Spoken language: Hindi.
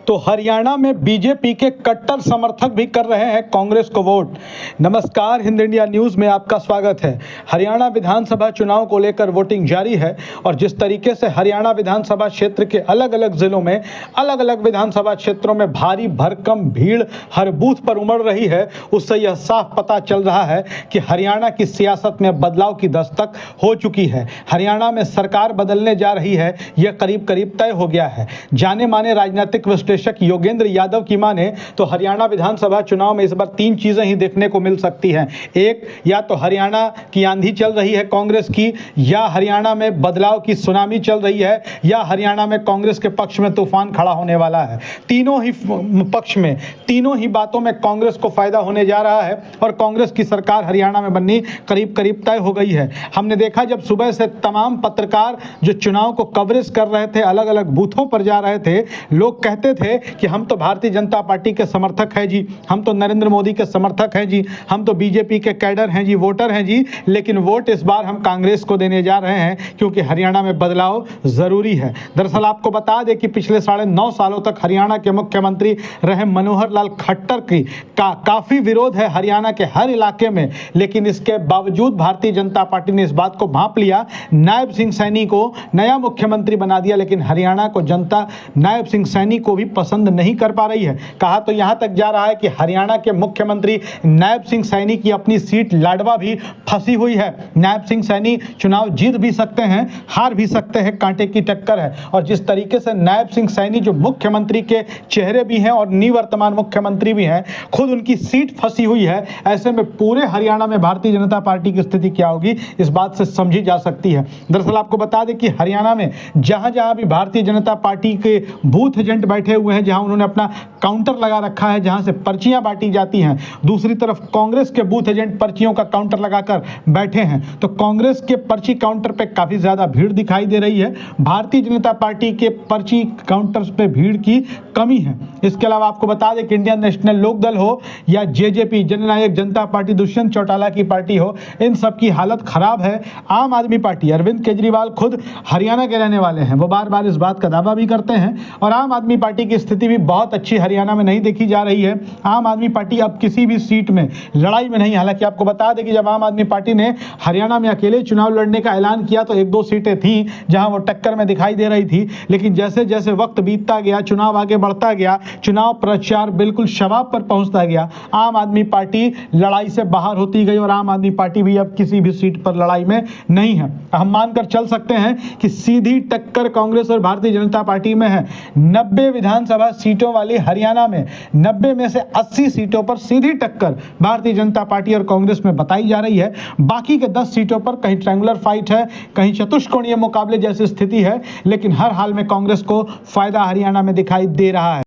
तो हरियाणा में बीजेपी के कट्टर समर्थक भी कर रहे हैं कांग्रेस को वोट। नमस्कार, हिंद इंडिया न्यूज़ में आपका स्वागत है। हरियाणा विधानसभा चुनाव को लेकर वोटिंग जारी है और जिस तरीके से हरियाणा विधानसभा क्षेत्र के अलग अलग जिलों में अलग अलग विधानसभा क्षेत्रों में भारी भरकम भीड़ हर बूथ पर उमड़ रही है, उससे यह साफ पता चल रहा है कि हरियाणा की सियासत में बदलाव की दस्तक हो चुकी है। हरियाणा में सरकार बदलने जा रही है, यह करीब करीब तय हो गया है। जाने माने राजनीतिक विश्लेषक योगेंद्र यादव की माने तो हरियाणा विधानसभा चुनाव में इस बार तीन चीजें ही देखने को मिल सकती हैं। एक, या तो हरियाणा की आंधी चल रही है कांग्रेस की, या हरियाणा में बदलाव की सुनामी चल रही है, या हरियाणा में कांग्रेस के पक्ष में तूफान खड़ा होने वाला है। तीनों ही पक्ष में, तीनों ही बातों में कांग्रेस को फायदा होने जा रहा है और कांग्रेस की सरकार हरियाणा में बननी करीब करीब तय हो गई है। हमने देखा जब सुबह से तमाम पत्रकार जो चुनाव को कवरेज कर रहे थे, अलग अलग बूथों पर जा रहे थे, लोग कहते थे कि हम तो भारतीय जनता पार्टी के समर्थक हैं जी, हम तो नरेंद्र मोदी के समर्थक हैं जी, हम तो बीजेपी के कैडर हैं जी, वोटर हैं जी, लेकिन वोट इस बार हम कांग्रेस को देने जा रहे हैं क्योंकि हरियाणा में बदलाव जरूरी है। दरअसल आपको बता दें कि पिछले 9.5 सालों तक हरियाणा के मुख्यमंत्री रहे मनोहर लाल खट्टर की काफी विरोध है हरियाणा के हर इलाके में, लेकिन इसके बावजूद भारतीय जनता पार्टी ने इस बात को भांप लिया, नायब सिंह सैनी को नया मुख्यमंत्री बना दिया। लेकिन हरियाणा को जनता नायब सिंह सैनी को भी पसंद नहीं कर पा रही है। कहा तो यहां तक जा रहा है कि हरियाणा के मुख्यमंत्री नायब सिंह सैनी की अपनी सीट लाडवा भी फंसी हुई है। नायब सिंह सैनी चुनाव जीत भी सकते हैं, हार भी सकते हैं, कांटे की टक्कर है। और जिस तरीके से नायब सिंह सैनी जो मुख्यमंत्री के चेहरे भी हैं और निवर्तमान मुख्यमंत्री भी हैं, खुद उनकी सीट फंसी हुई है, ऐसे में पूरे हरियाणा में भारतीय जनता पार्टी की स्थिति क्या होगी इस बात से समझी जा सकती है। दरअसल आपको बता दें कि हरियाणा में जहां जहां भी भारतीय जनता पार्टी के बूथ एजेंट बैठे हुए हैं, जहां उन्होंने अपना काउंटर लगा रखा है जहां से पर्चियां बांटी जाती हैं, दूसरी तरफ कांग्रेस के बूथ एजेंट पर्चियों का काउंटर लगाकर बैठे हैं, तो कांग्रेस के पर्ची काउंटर पे काफी ज्यादा भीड़ दिखाई दे रही है। भारतीय जनता पार्टी के पर्ची काउंटर्स पे भीड़ की कमी है। इसके अलावा आपको बता दें कि इंडियन नेशनल लोकदल हो या जेजेपी जननायक जनता पार्टी दुष्यंत चौटाला की पार्टी हो, इन सब की हालत खराब है। आम आदमी पार्टी, अरविंद केजरीवाल खुद हरियाणा के रहने वाले हैं, वो बार बार इस बात का दावा भी करते हैं, और आम आदमी पार्टी की स्थिति भी बहुत अच्छी हरियाणा में नहीं देखी जा रही है। आम आदमी पार्टी अब किसी भी सीट में लड़ाई में नहीं। हालांकि आपको बता दें कि जब आम आदमी पार्टी ने हरियाणा में अकेले चुनाव लड़ने का ऐलान किया तो 1-2 सीटें थी जहां वो टक्कर में दिखाई दे रही थी, लेकिन जैसे जैसे वक्त बीतता गया, चुनाव आगे बढ़ता गया, चुनाव प्रचार बिल्कुल शबाब पर पहुंचता गया, आम आदमी पार्टी लड़ाई से बाहर होती गई और आम आदमी पार्टी भी अब किसी भी सीट पर लड़ाई में नहीं है। हम मानकर चल सकते हैं कि सीधी टक्कर कांग्रेस और भारतीय जनता पार्टी में है। 90 विधानसभा सीटों वाली हरियाणा में 90 में से 80 सीटों पर सीधी टक्कर भारतीय जनता पार्टी और कांग्रेस में बताई जा रही है। बाकी के 10 सीटों पर कहीं ट्रायंगुलर फाइट है, कहीं चतुष्कोणीय मुकाबले जैसी स्थिति है, लेकिन हर हाल में कांग्रेस को फायदा हरियाणा में दिखाई दे रहा है।